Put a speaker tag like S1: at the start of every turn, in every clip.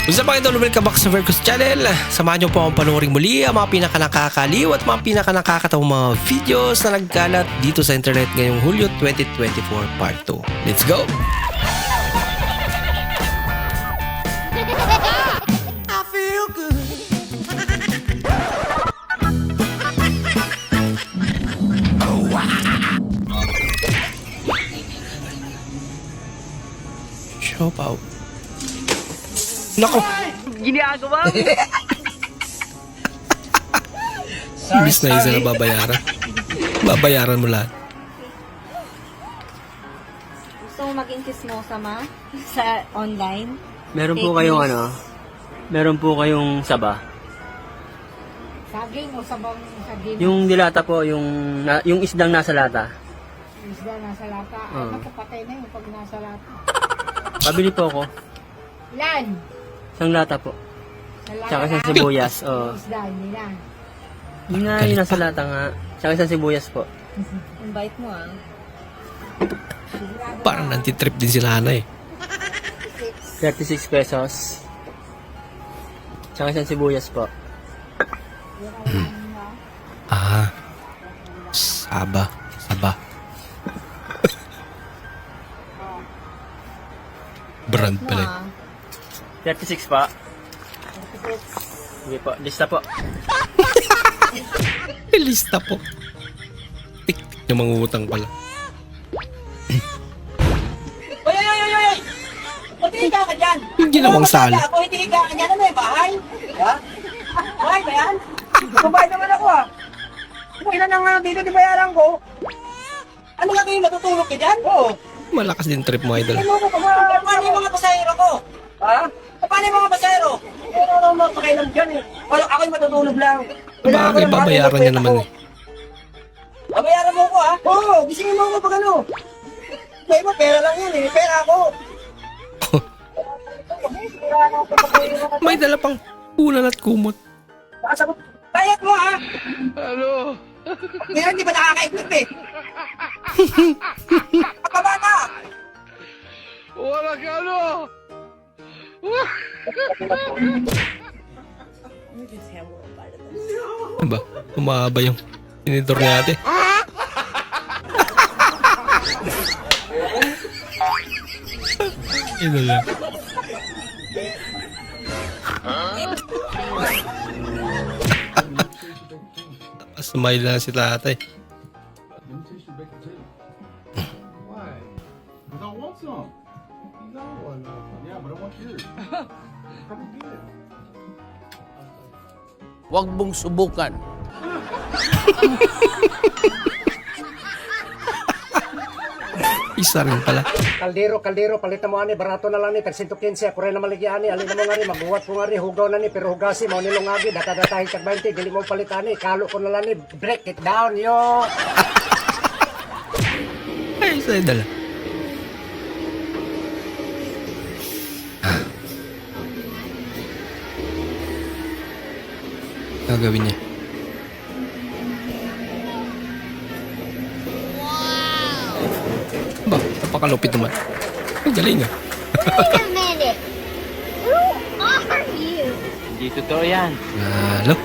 S1: What's up mga idol? Welcome back sa Vercos Channel. Samahan nyo po akong panoorin muli ang mga pinaka-nakakaliw at mga pinaka-nakakatawang mga videos na nagkalat dito sa internet ngayong Hulyo 2024 Part 2. Let's go! I feel good. Oh, wow. Shop out. Nako!
S2: Ginagawa mo?
S1: Imbis na isa na babayaran. Babayaran mo lahat.
S3: Gusto mo maging chismosa ma? Sa online?
S2: Meron po
S3: Fake
S2: kayong
S3: news.
S2: meron po kayong saba.
S4: Saging o sabang saging?
S2: Yung dilata po, yung isdang nasa lata.
S4: Isda nasa lata. Ay,
S2: Oo.
S4: nakapatay na yung pag nasa lata.
S2: Pabili po ako.
S4: Ilan?
S2: Isang lata po.
S4: Sa lata
S2: Tsaka isang
S4: na?
S2: sibuyas. Oo.
S4: Yung isda, hindi na.
S2: Yun nga, yung nasa lata nga. Tsaka isang sibuyas po.
S3: Ang bait mo ah.
S4: Sigurado
S1: Parang
S4: na.
S1: nanti-trip din sila na eh.
S2: 36 pesos. Tsaka isang sibuyas po.
S1: Ah. Saba. Saba. Brand
S3: Mo
S1: pala.
S3: ah.
S2: 36 pa. Sige po, lista po.
S1: Lista po. Tik-tik yung mangungutang pala.
S5: Oy! Ba't higa ka dyan?
S1: Yung ginawang sala.
S5: Ako, hindi higa ka dyan. Ano yung bahay? Ha? Bahay ba yan? Bahay naman ako ah. Kung ilan ang dito di bayaran ko? Ano nga kayo matutulog ka dyan? Oo.
S1: Malakas din trip mo, idol.
S5: Paano yung mga pasahero ko? Ha? Paano yung mga pasahero? Pero ano mga pakialam dyan eh. Ako'y matutulog lang.
S1: Bagay, babayaran niya naman eh.
S5: Babayaran mo ko ha? Oo, gisingin mo ako pag ano. May mo, pera lang yun eh. Pera ako.
S1: May dala pang ulan at kumot.
S5: Nakasagot. Bayad mo ha? Ano? Ngayon, di ba nakakaiglit eh? Kapabata!
S6: Wala ka ano!
S1: Ano ba? Umahaba yung tinidor ni ate. Ito lang. Smile na si tatay.
S6: Why? Because I want some. No, yeah, but I want yours. Come and get it.
S7: Huwag mong subukan.
S1: Isa rin pala.
S8: Kaldero, palitan mo ani, barato na lang ni, tag 115, pure na maligyan ni, alin na mo nga ni, mabuhat ko nga ni, hugaw na ni, pero hugasi mo nilungagi, data-datahin tag 20, dili mo palitan ni, kalo ko na lang ni, break it down, yo!
S1: Ay, isa yung dala. Gagawin niya. Ba, napakalupit naman. Ang galing ah.
S3: Wait a minute. Who are you?
S2: Hindi totoo yan.
S1: Lalo.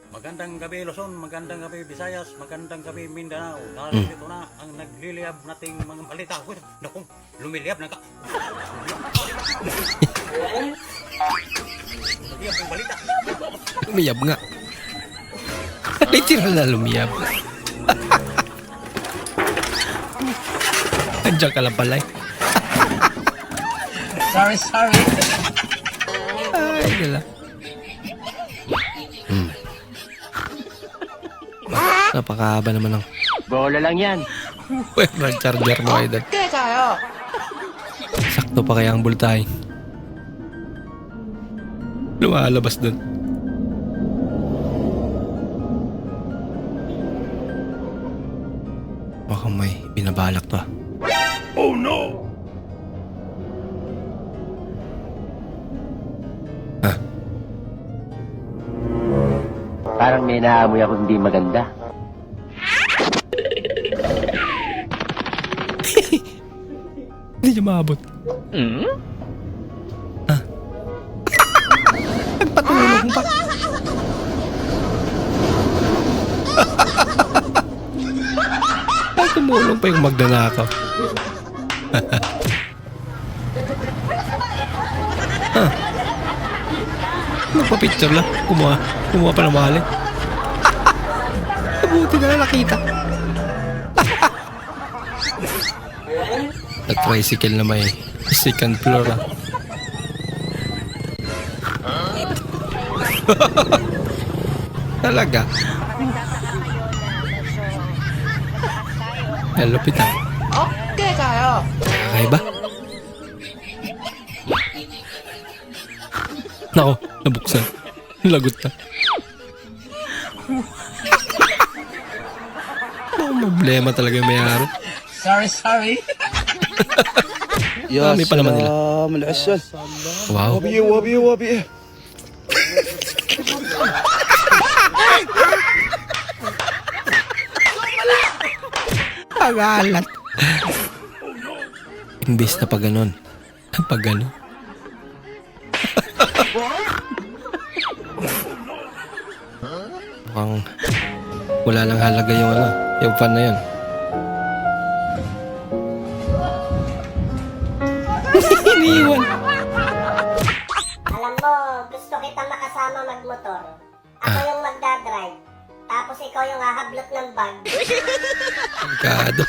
S9: Magandang gabi Luzon, magandang gabi Visayas, magandang gabi Mindanao. Narito na ang nagliliyab nating mga balita. Uy, naku, lumiliyab na ka. Lumiliyab ang balita.
S1: Lumiyab nga. Literal na lumiyab. Andiyan ka lang pala eh.
S8: Sorry.
S1: Ay, gala. Napakahaba naman ng
S2: Bola lang yan.
S1: charger mo, idol. Sakto pa kaya ang bultahin. Lumalabas dun. Baka may binabalak to ah.
S6: Oh no!
S2: Parang may naamoy ako hindi maganda.
S1: Hindi niya maabot. Tumulong pa yung magnanakaw. Magpa-picture lang. Kumuha pa ng mahalin. Buti na lang nakita. At tricycle na may second floor. Talaga? Ang lupit ah.
S5: Okay tayo.
S1: Okay ba? Nako, nabuksan. Lagot na. Problema talaga yung mayari.
S5: Sorry.
S1: Dami pa naman nila. Wow.
S6: Wabi.
S1: Pag-alat. Imbis na pag ganon. Pag ganon. Mukhang wala lang halaga yung fan na yun. Iniwan.
S10: Alam mo, gusto kita makasama magmotor. Ako yung magdadrive. Tapos ikaw yung hahablot ng bag.
S1: Pagkado.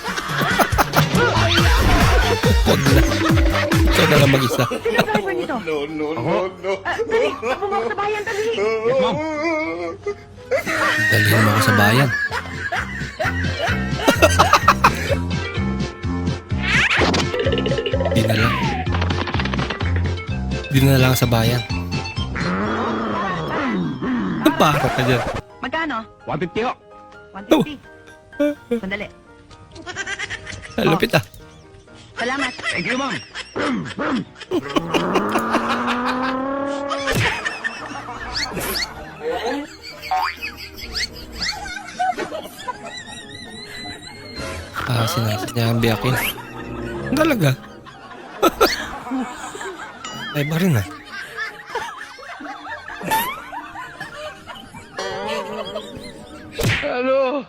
S1: Huwag na. Ikaw na lang mag-isa. Dalhin mo ako sa bayan. Di na lang. Di na lang sa bayan. Para ka dyan.
S5: Magkano?
S6: 150 ho.
S5: 150. Sandali.
S1: Lupit ah.
S5: Salamat.
S6: Thank you, ma'am.
S1: Sinasadya ang biyakin. Talaga. Ay ba rin ah.
S7: Ano?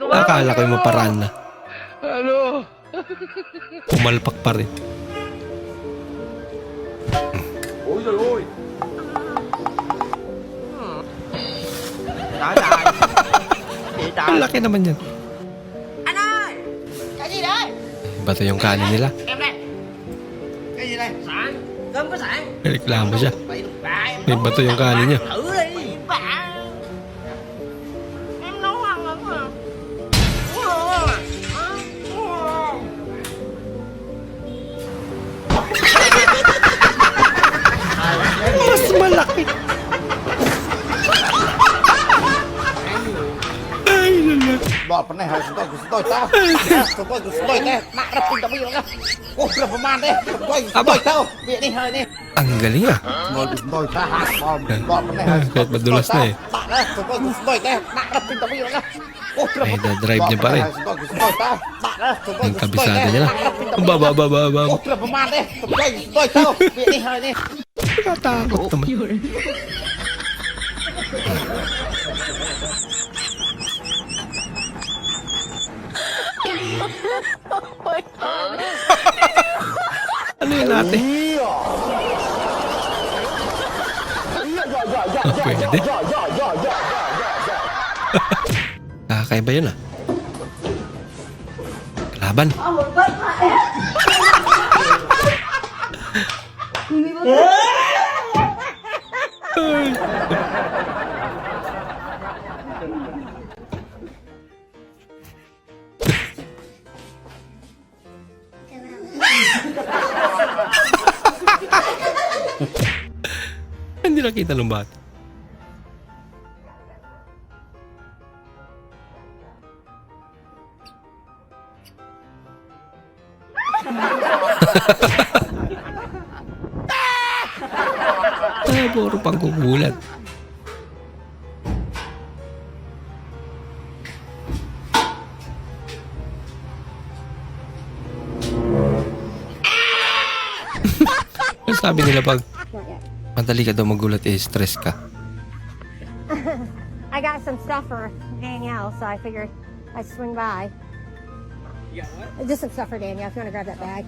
S1: Akala ko yung maparaan na.
S7: Ano?
S1: Pumalpak pa rin. Ang laki naman yan. Bato yung kanin nila. May reklamo siya. May bato yung kanin niya. Mas malaki. Ay, lala.
S8: Ba pernah harus gusto ta. Gusto ta. Makrap din kami yung berapa man eh.
S1: Aba.
S8: Tahu. Biar ni hari ni.
S1: Ang galing ah.
S8: Gusto ta. Ba pernah harus
S1: Kahit madulas na eh.
S8: Gusto ta. Makrap din kami yung
S1: Ay, na-drive niya pa rin.
S8: Gusto ta.
S1: Yung kabisado niya na. Ang baba.
S8: Berapa man eh. Gusto tahu. Biar ni hari ni.
S1: Nakatakot naman. Ano yun natin? Pwede. Kakaiba yun ah. Laban. Hindi nakita ng bata. Puro pang kukulat. Sabi nila pag madali ka daw magulat, stress ka.
S4: stuff for Danielle, so I figured I'd swing by.
S2: You got what?
S4: Just some stuff for Danielle, if you want to grab that bag.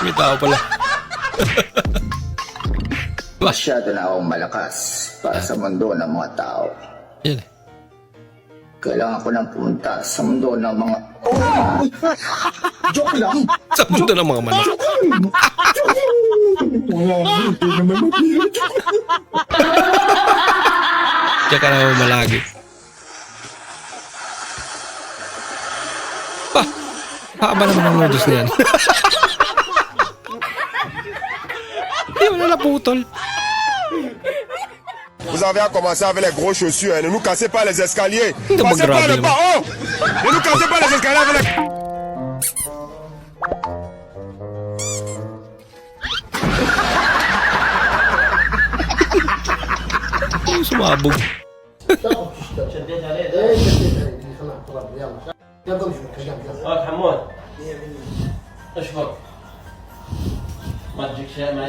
S1: May tao pala.
S11: Masyado na akong malakas para sa mundo ng mga tao.
S1: Yan.
S11: Kailangan ko nang pumunta sa mundo ng mga... Oh! Joke lang!
S1: Sa mundo ng mga manok. Diyan ka na malagi. Haba naman ang noodles na yan. Hindi mo na naputol.
S6: Vous avez à commencer avec les gros chaussures, hein. Ne nous cassez pas les escaliers.
S1: Non,
S6: Passez
S1: pas
S6: par le
S1: grave,
S6: bas. Oh! Ne nous cassez pas les escaliers avec les...
S1: Sumabog.
S2: حمود اشفط ما تجيك شيء ما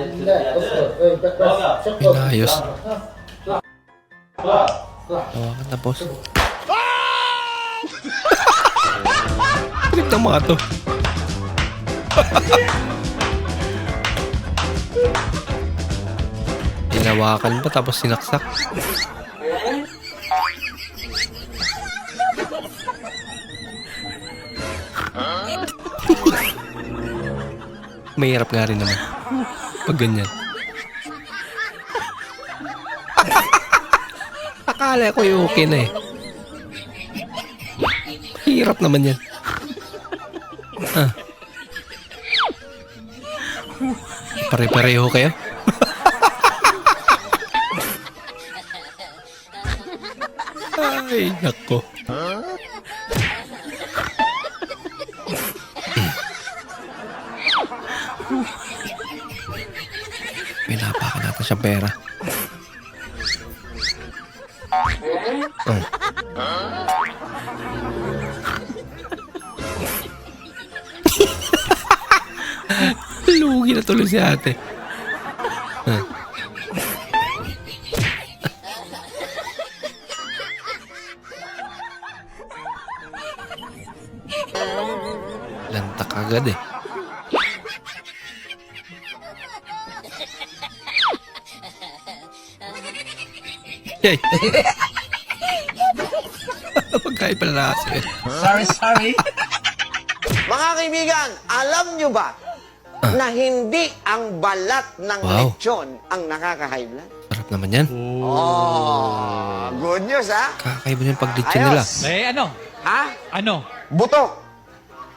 S1: Pinayos. Tawakan na, boss. Pinig ng mga to. Hinawakan pa tapos sinaksak. Mahirap nga rin naman pag ganyan. Akala ko yung okay na eh. Hirap naman yan. Pare-pareho kayo? Ay, nako. Pinapakan natin siya pera. Lugi na tuloy si ate. Lantak agad eh. Yay! Pagkain pala na kasi.
S5: Sorry.
S7: Mga kaibigan, alam nyo ba na hindi ang balat ng
S1: Wow.
S7: lechon ang nakaka-high blood?
S1: Sarap naman yan.
S7: Oh, good news ha?
S1: Kakaiba yung paglitsyon nila.
S7: Ayos.
S2: Eh ano?
S7: Ha?
S2: Ano?
S7: Buto.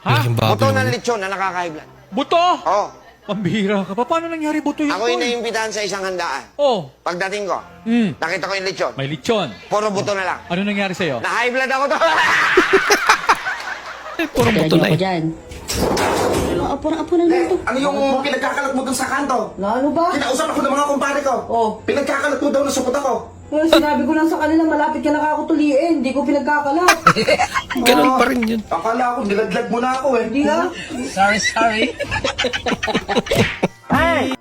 S1: Malaking baboy
S7: Buto ng
S1: naman.
S7: lechon na nakaka-high blood.
S2: Buto?
S7: Oh,
S2: Pambihira ka pa. Paano nangyari buto yun?
S7: ako yung naimbitahan sa isang handaan.
S2: Oh,
S7: Pagdating ko, nakita ko yung lechon.
S2: may lechon.
S7: Puro buto na lang.
S2: Ano nangyari sa'yo?
S7: Na-high blood ako to.
S1: Eh, puro buto na eh.
S3: Apo na naman to.
S5: Ano yung pinagkakalat mo dun sa kanto?
S3: Ano ba?
S5: Kinausap ako ng mga kumpare ko.
S3: Oh.
S5: Pinagkakalat mo daw na supot ako.
S3: Sinabi ko lang sa kanila, malapit ka lang ako tuliin. Hindi ko pinagkakalat.
S1: Ganun pa rin yun.
S5: Akala ko, nilaglag mo na ako eh.
S3: Hindi ha?
S5: Sorry.
S1: Bye.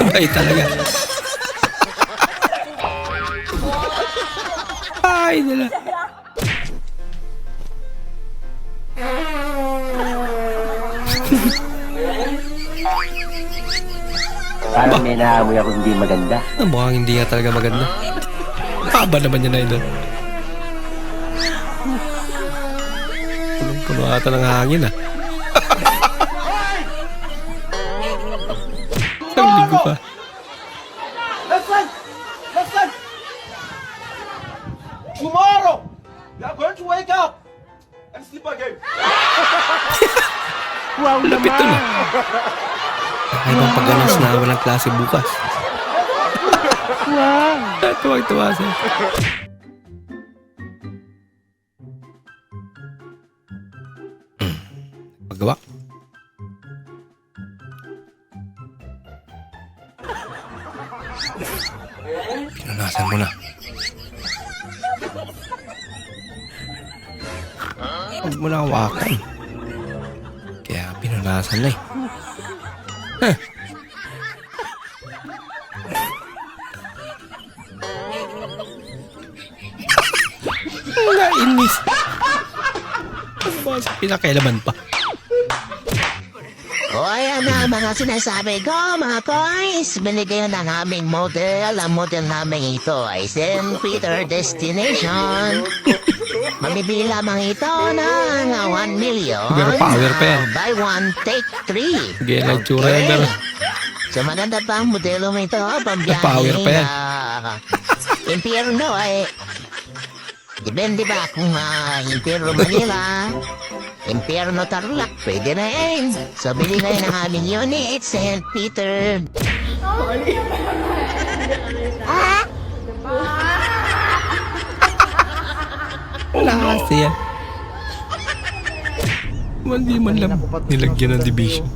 S1: Bye talaga. Bye nila.
S8: Parang may naamoy ako hindi maganda.
S1: Mukhang hindi nga talaga maganda. Haba naman yun na yun. Punong-puno ata ng hangin ah. Isang linggo pa.
S5: Listen! Tomorrow, you are going to wake up and sleep again.
S1: Lapit to na. Kakaibang paggalas na walang klase bukas. Tuwag-tuwa siya. Paggawa. Pinunasan mo na. Huwag mo na hawakan. Kaya pinunasan na eh. Inis. Ano ba sa pinakailaman pa?
S7: O ayan na mga sinasabi ko mga boys. Binigyan ng aming model. Ang model namin ito ay St. Peter Destination. Mamibili lamang ito ng 1 million.
S1: Pero power pa yan.
S7: Buy one, take 3.
S1: Sige, nagtsura yan, pero
S7: So maganda pa ang modelo mo ito. Pambiyahe
S1: power pa yan.
S7: na impyerno ay depende ba kung impyerno Manila, impyerno Tarlac, pwede na yan. So bili kayo ng aming unit, St. Peter.
S1: wala kasi yan. Hindi man lang nilagyan ng division.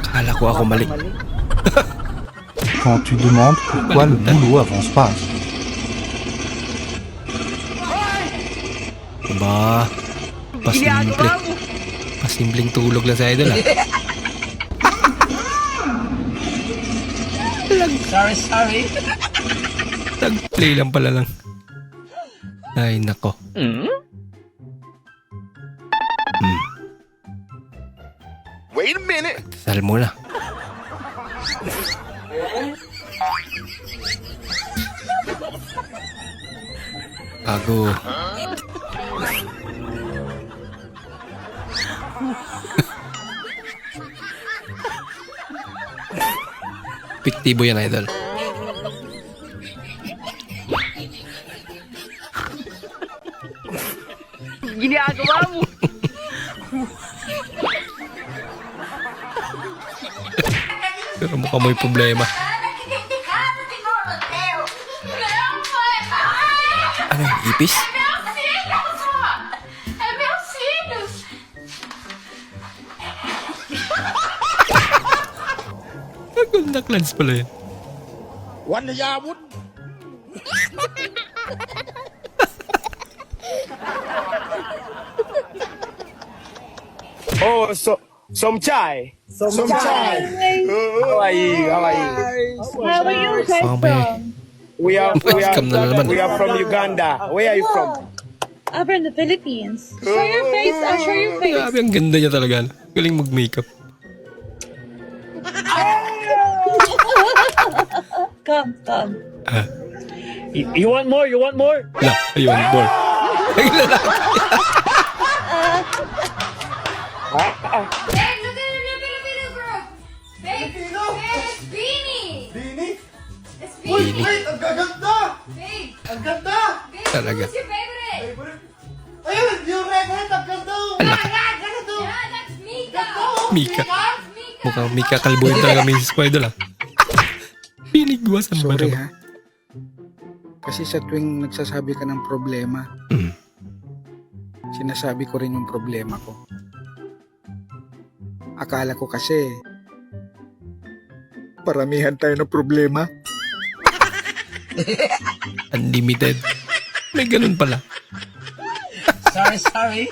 S1: Akala ko ako mali.
S6: Quand tu demandes pourquoi le boulot avance pas.
S1: Ba, pasimple. Pasimpleng tulog lang sa idol, ah.
S5: Sorry.
S1: Nag-play lang pala lang. Ay, nako.
S7: Wait a minute.
S1: Sal muna. Bago. Piktibo yan, idol.
S5: Ginagawa mo.
S1: Pero mukhang may problema. Ano, ipis? Contact lens pala yun.
S5: Oh, some chai. Some chai. How are you?
S3: How are you guys
S1: Mamaya.
S5: We are
S1: Scam na naman.
S5: from Uganda. Where are you from?
S3: I'm from the Philippines. Show your face. I'll show your face.
S1: Grabe, ang ganda niya talaga. Galing mag-makeup.
S3: Come.
S5: You want more?
S1: Wala, ayun, ball. Ay, lalaki.
S3: Babe, look at the girl. Babe, it's Beanie. It's Beanie.
S1: Wait,
S5: ang gaganda!
S3: Babe,
S5: Ang ganda!
S1: talaga.
S3: who's your favorite?
S5: Ayun, yung red, ang ganda!
S3: Yeah, that's Mika.
S1: Mika.
S3: That's Mika.
S1: Mukhang Mika Kalboy talaga, Mrs. Idol, ah. Pinigwasan ba
S12: Sorry
S1: naman?
S12: ha. Kasi sa tuwing nagsasabi ka ng problema, sinasabi ko rin yung problema ko. Akala ko kasi, paramihan tayo ng problema.
S1: Unlimited. May ganun pala.
S5: Sorry.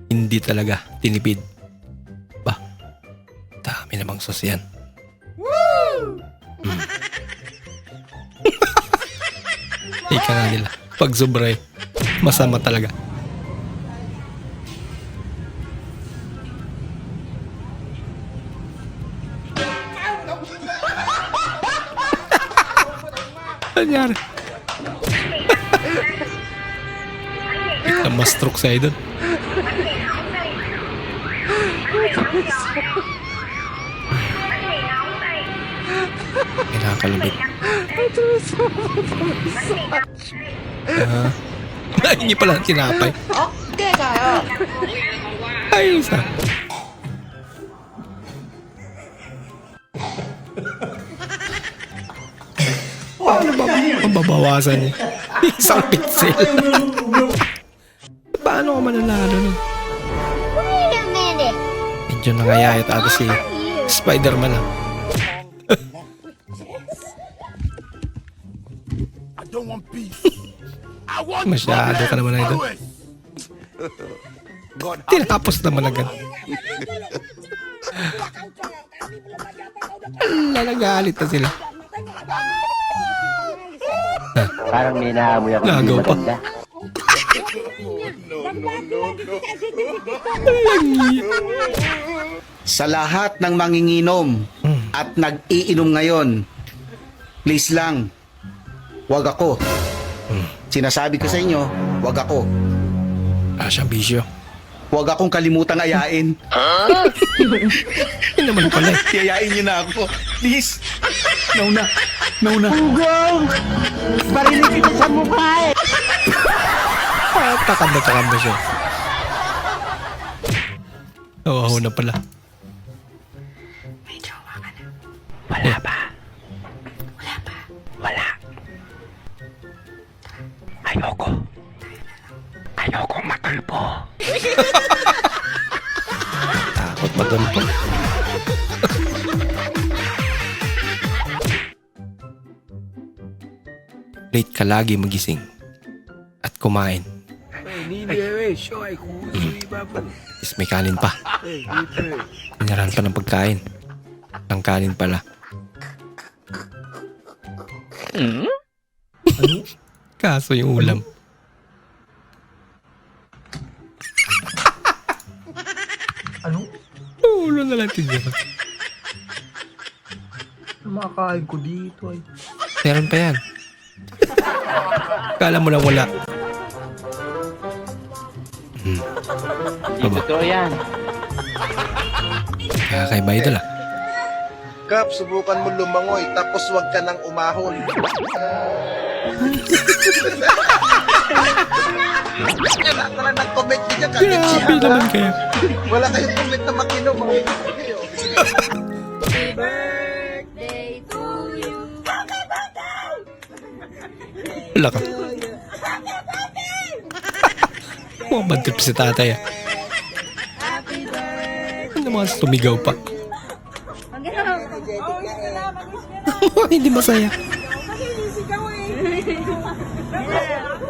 S1: Hindi talaga tinipid. Ba, dami namang sos yan. Ika nga nila. Pag sobra masama talaga. Nangyari. Mas-stroke sa idol. Kinakalabit. Hindi pala tinapay.
S5: Okay kayo.
S1: Ayos ah. Paano ba mababawasan niya? Isang pixel. Paano ka mananalo nun?
S10: Wait a minute.
S1: Medyo nangayayat ata si Spider-Man ah. Masyado ka naman na ito. Tinapos naman agad. Ala, nagalit na sila.
S2: Parang may naamoy ako
S1: Nagaw pa.
S13: Sa lahat ng manginginom at nag-iinom ngayon, please lang, wag ako. Sinasabi ko sa inyo, wag ako.
S1: Siyang bisyo.
S13: Huwag akong kalimutang ayain.
S1: Yun naman pala.
S13: Yayain niyo na ako. Please. Nauna.
S5: Ugong! Barinig kita sa mukha eh!
S1: Kakanda siya. Oo, na pala.
S2: Wala pa. Wala. Ayoko matulpo.
S1: Takot magulpo. Late ka lagi magising at kumain. Is may kanin pa. Pinaran pa ng pagkain. Ang kanin pala. Kaso yung ulam. Ulo na lang tignan.
S2: Makain ko dito ay.
S1: Meron pa yan. Kala mo lang wala. Baba.
S2: Totoo yan.
S1: Kaya kay Idol ah.
S6: Kap, subukan mo lumangoy tapos wag ka nang umahon. Wala ka lang nag-comment niya
S1: Grabe naman kayo.
S6: Wala kayong comment na makinom.
S3: Happy birthday to you.
S1: Wala ka. Mga bad trip si tatay ah.
S3: Happy birthday.
S1: Ano mga tumigaw pa? Hindi masaya.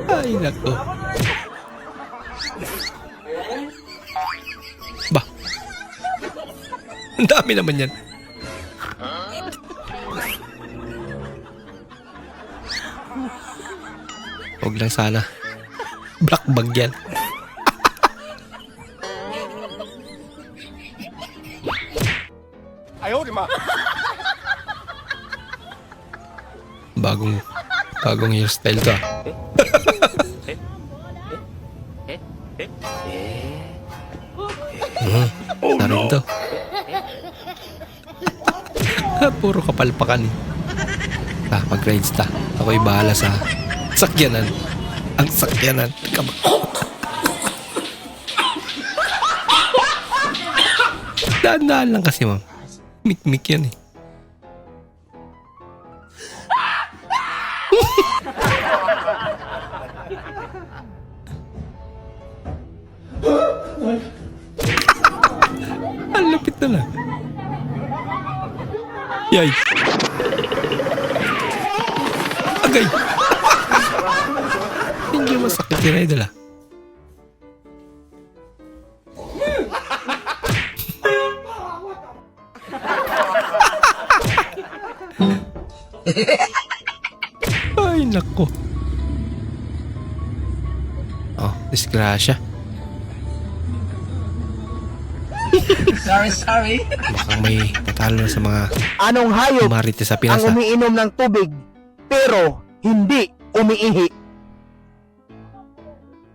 S1: Ay, nako. Ba? Ang dami naman yan. Huwag lang sana. Black bag yan. Bagong hairstyle to ah. Narin to. Puro kapalpakan. Mag-rides ta. Ako'y bahala sa sakyanan. Ang sakyanan. Daan-daan lang kasi ma'am. Mik-mik yan eh. Ang lapit na lang. Yay. Agay. Hindi masakit yun ay dala. Ay, nako. Oh, disgrasya.
S5: Sorry.
S1: Mukhang may natalo na sa mga
S5: Anong hayop
S1: marites sa
S5: ang
S1: Pinas ah.
S5: umiinom ng tubig pero hindi umiihi?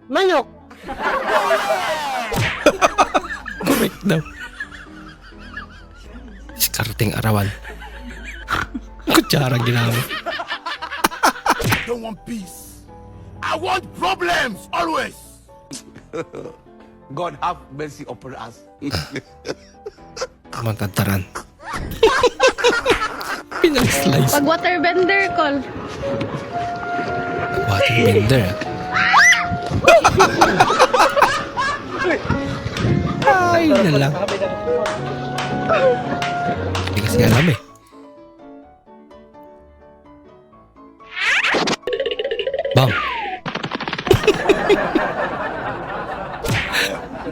S5: Manok.
S1: Correct daw. Diskarteng arawan. Kutsarang ginamit.
S6: I don't want peace. I want problems always. God have mercy upon us.
S1: Mantantaran. Pinang-slice.
S3: Pag waterbender, call.
S1: Waterbender. Ay, na lang. Hindi kasi alam eh. Bam.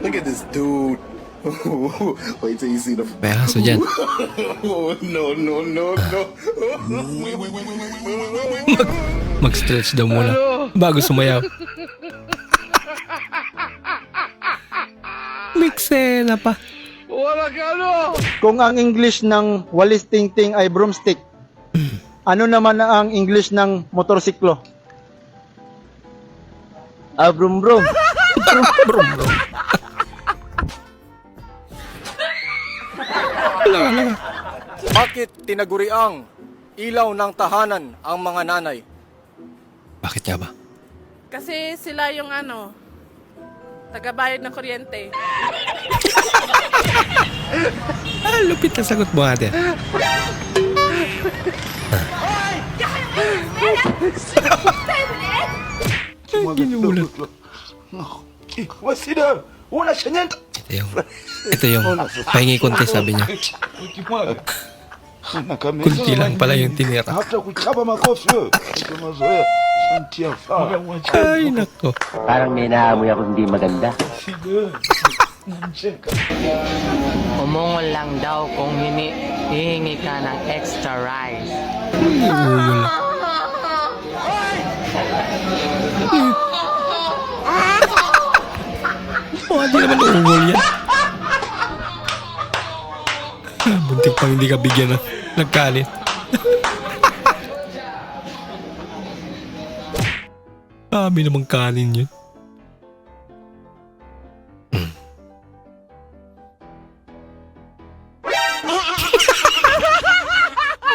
S6: Look at this dude. Wait till you see the.
S1: May aso dyan.
S6: No.
S1: Mag-stretch daw muna bago sumayaw. Miksena pa.
S12: Kung ang English ng walis tingting ay broomstick, ano naman ang English ng motorsiklo? Brum brum.
S1: Brum, brum.
S14: Bakit tinaguriang ilaw ng tahanan ang mga nanay?
S1: Bakit nga ba?
S15: Kasi sila yung tagabayad ng kuryente.
S1: Lupit na sagot mo ate. Ginulat. Ito yung pahingi konti sabi niya. Kunti lang pala yung tinira. Ay nako.
S2: Parang may naamoy ako hindi maganda.
S16: Umungol lang daw kung hihingi ka ng extra rice.
S1: Hindi umungol. Oh, hindi naman umungol yan. Buntik pang hindi ka bigyan ng nagkalit. Dami namang kanin yun.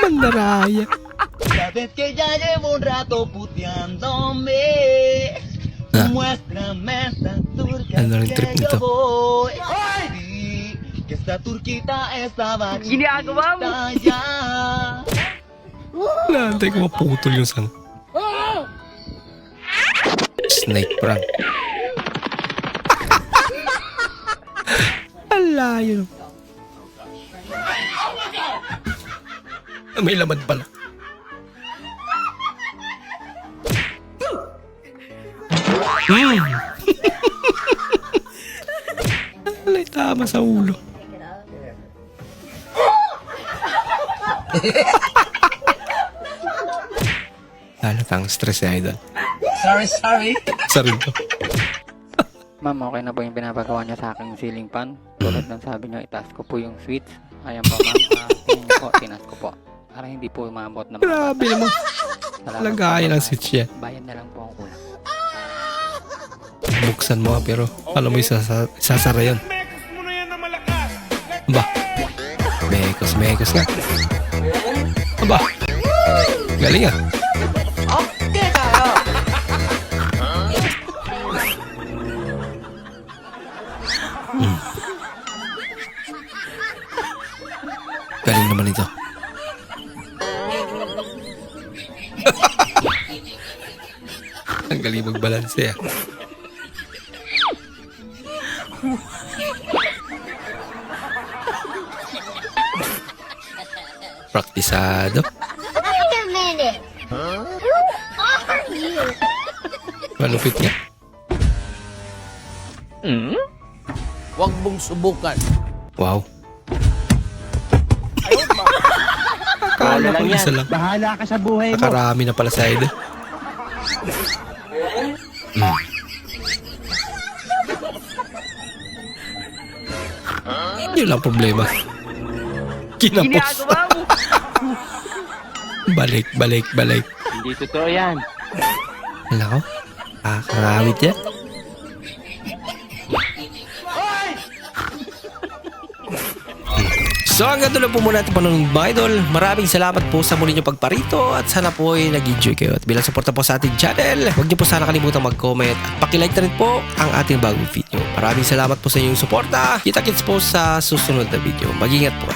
S1: Mandaraya.
S5: Sabes que ya llevo un rato puteándome. Muéstrame esa turca
S1: Ano rin trip nito?
S5: voy. Ay, que esta turquita estaba chiquita ya.
S1: Naantay ko maputol yung sang. Snake prank. Ala yun. May laman pala. Alay, tama sa ulo. Halatang stress si Idol.
S5: Sorry.
S1: Sa rin to.
S16: Ma'am, okay na po yung pinapagawa niyo sa aking ceiling fan. Tulad ng sabi niyo, itaas ko po yung switch. Ayan po ma'am, tingin niyo po, tinas ko po. Para hindi po umabot na
S1: Grabe naman. Lagayan ang switch yan.
S16: Bayan na lang po ang kulang.
S1: Buksan mo pero alam mo isasara yun. Aba. Mekos nga. Aba. Galing ah.
S5: Okay tayo.
S1: Galing naman ito. Ang galing magbalanse ah. Praktisado.
S10: Wait a minute. Who are you?
S1: Malupit niya.
S2: Huwag mong subukan.
S1: Wow.
S2: Akala
S1: Akala ko isa lang.
S5: Bahala ka sa buhay mo.
S1: Nakarami na pala sa Idol. Yun lang problema. Kinapos. Balik.
S16: Hindi totoo yan.
S1: Wala ko. Kakangawit yan. So hanggang doon lang po muna natin panunod mga idol. Maraming salamat po sa muli nyo pagparito at sana po ay nag-enjoy kayo. At bilang suporta po sa ating channel, huwag nyo po sana kalimutan mag-comment at pakilike na rin po ang ating bagong video. Maraming salamat po sa inyong suporta. Kita-kits po sa susunod na video. Mag-ingat po.